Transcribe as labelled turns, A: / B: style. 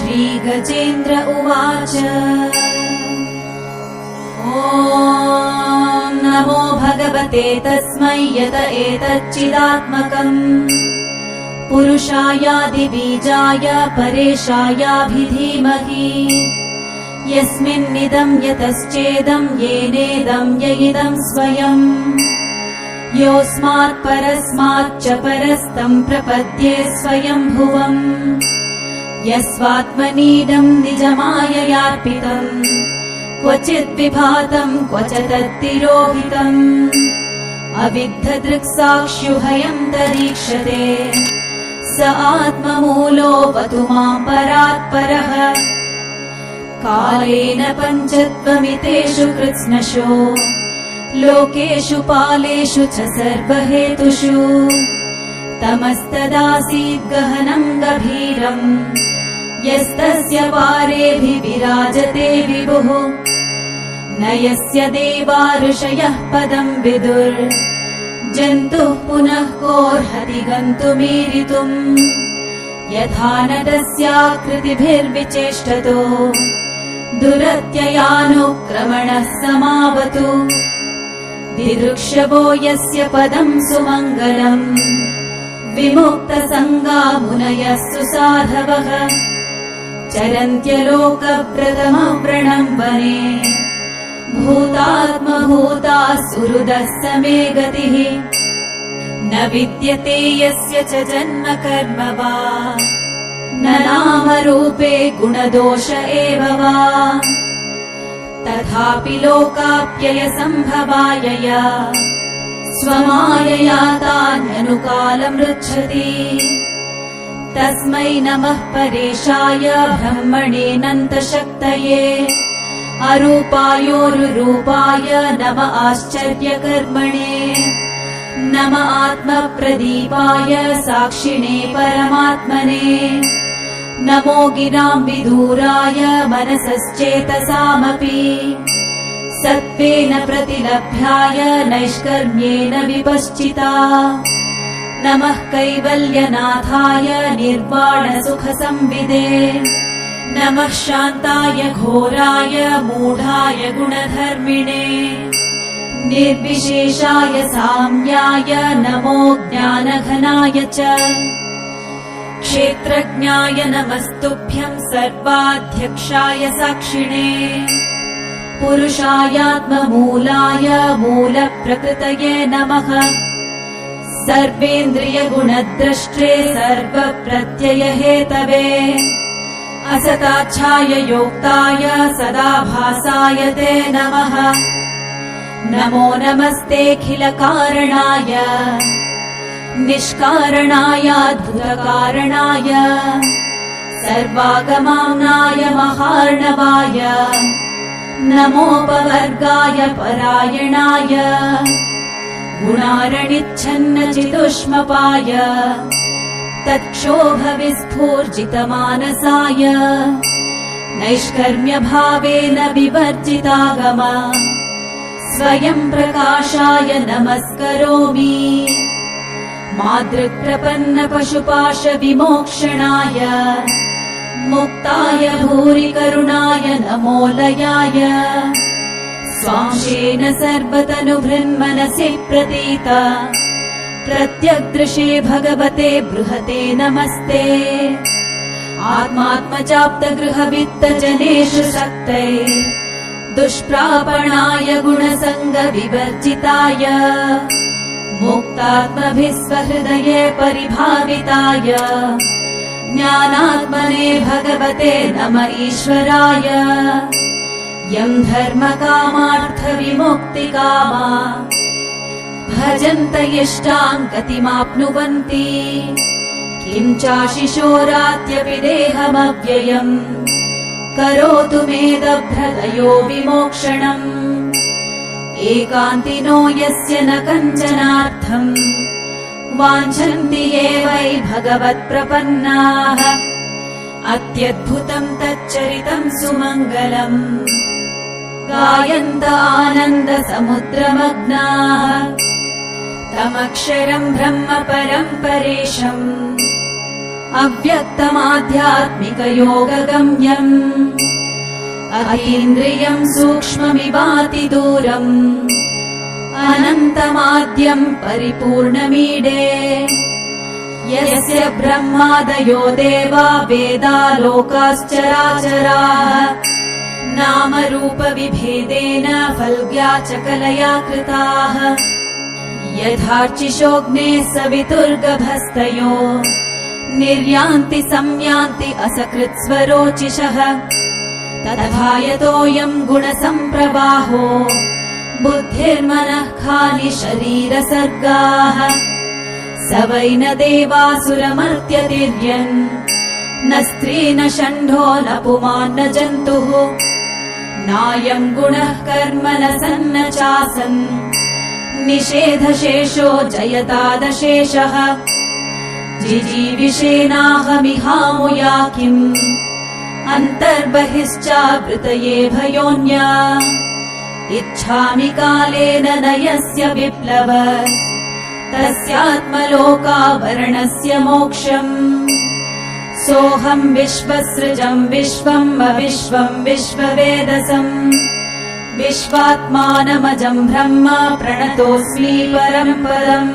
A: श्रीगजेन्द्र उवाच ॐ नमो भगवते तस्मै यत एतच्चिदात्मकम् पुरुषायादिबीजाय परेशायाभिधीमहि यस्मिन्निदं यतश्चेदं येनेदं य इदं स्वयम् योऽस्मात् परस्माच्च परस्तं प्रपद्ये स्वयंभुवम् यस्वात्मनीडं निजमाययार्पितम् क्वचित् विभातम् क्व च तत्तिरोहितम् अविद्धदृक्साक्ष्युभयम् तरीक्षते स आत्ममूलोऽवतु माम् परात्परः कालेन पञ्चत्वमितेषु कृत्स्नशो लोकेषु पालेषु च सर्वहेतुषु तमस्तदासीत् गहनम् गभीरम् यस्तस्य पारेऽभिविराजते विभुः न यस्य देवा ऋषयः पदम् विदुर् जन्तुः पुनः कोऽर्हति गन्तुमीरितुम् यथा नटस्याकृतिभिर्विचेष्टतो दुरत्ययानुक्रमणः समावतु दिदृक्षवो यस्य पदम् सुमङ्गलम् विमुक्तसङ्गा मुनयः सुसाधवः चरन्त्यलोकव्रतमव्रणम् वने भूतात्मभूताः सुहृदः समे गतिः न विद्यते यस्य च जन्म कर्म वा न नामरूपे गुणदोष एव वा तथापि लोकाप्ययसम्भवायया स्वमायया तान्यनुकालमृच्छति तस्मै नमः परेशाय ब्रह्मणेऽनन्तशक्तये अरूपायोरुरूपाय नम आश्चर्यकर्मणे नम आत्मप्रदीपाय साक्षिणे परमात्मने नमो गिराम्बिधूराय मनसश्चेतसामपि सत्त्वेन प्रतिलभ्याय नैष्कर्म्येन विपश्चिता नमः कैवल्यनाथाय निर्वाणसुखसंविदे नमः शान्ताय घोराय मूढाय गुणधर्मिणे निर्विशेषाय साम्याय नमो ज्ञानघनाय च क्षेत्रज्ञाय नमस्तुभ्यं सर्वाध्यक्षाय साक्षिणे पुरुषायात्ममूलाय मूलप्रकृतये नमः सर्वेन्द्रियगुणद्रष्ट्रे सर्वप्रत्ययहेतवे असताच्छाय योक्ताय सदाभासाय ते नमः नमो नमस्तेऽखिलकारणाय निष्कारणायाद्भुतकारणाय सर्वागमाम्नाय महार्णवाय नमोपवर्गाय परायणाय गुणारणिच्छन्नचितुष्मपाय तत्क्षोभविस्फूर्जितमानसाय नैष्कर्म्यभावेन विवर्जितागम स्वयं प्रकाशाय नमस्करोमि मादृक्प्रपन्नपशुपाशविमोक्षणाय मुक्ताय भूरिकरुणाय नमोलयाय स्वांशेन सर्वतनुभृन्मनसि प्रतीत प्रत्यग्दृशे भगवते बृहते नमस्ते आत्मात्मचाप्तगृहवित्तजनेषु सक्तै दुष्प्रापणाय गुणसङ्गविवर्जिताय मुक्तात्मभिः स्वहृदये परिभाविताय ज्ञानात्मने भगवते नम ईश्वराय यं धर्मकामार्थविमुक्तिकामा भजन्त इष्टां गतिमाप्नुवन्ति किं चाशिशोरात्यपि देहमव्ययम् करोतु मेदभ्रदयो विमोक्षणम् एकान्तिनो यस्य न कञ्चनार्थम् वाञ्छन्ति ये वै भगवत्प्रपन्नाः अत्यद्भुतं तच्चरितं सुमङ्गलम् गायन्त आनन्दसमुद्रमग्नाः तमक्षरं ब्रह्म परं परेशम् अव्यक्तमाध्यात्मिकयोगगम्यम् अतीन्द्रियम् सूक्ष्ममिवातिदूरम् अनन्तमाद्यम् परिपूर्णमीडे यस्य ब्रह्मादयो देवा वेदा लोकाश्चराचराः नामरूपविभेदेन फल्ग्या च कलया कृताः यथार्चिषोऽग्ने सवितुर्गभस्तयो निर्यान्ति संयान्ति असकृत्स्वरोचिषः तथा यतोऽयम् गुणसम्प्रवाहो बुद्धिर्मनः खानि शरीरसर्गाः स वै न देवासुरमर्त्यतिर्यन् न स्त्री न षण्ढो न पुमान् न जन्तुः नायम् गुणः कर्म न सन्न चासन् निषेधशेषो जयतादशेषः जिजीविषेणाहमिहामुया किम् अन्तर्बहिश्चावृतये भयोऽन्या इच्छामि कालेन न यस्य विप्लव तस्यात्मलोकावरणस्य मोक्षम् सोऽहम् विश्वसृजम् विश्वम् अविश्वम् विश्ववेदसम् विश्वात्मानमजम् ब्रह्म प्रणतोऽस्मि परम् पदम्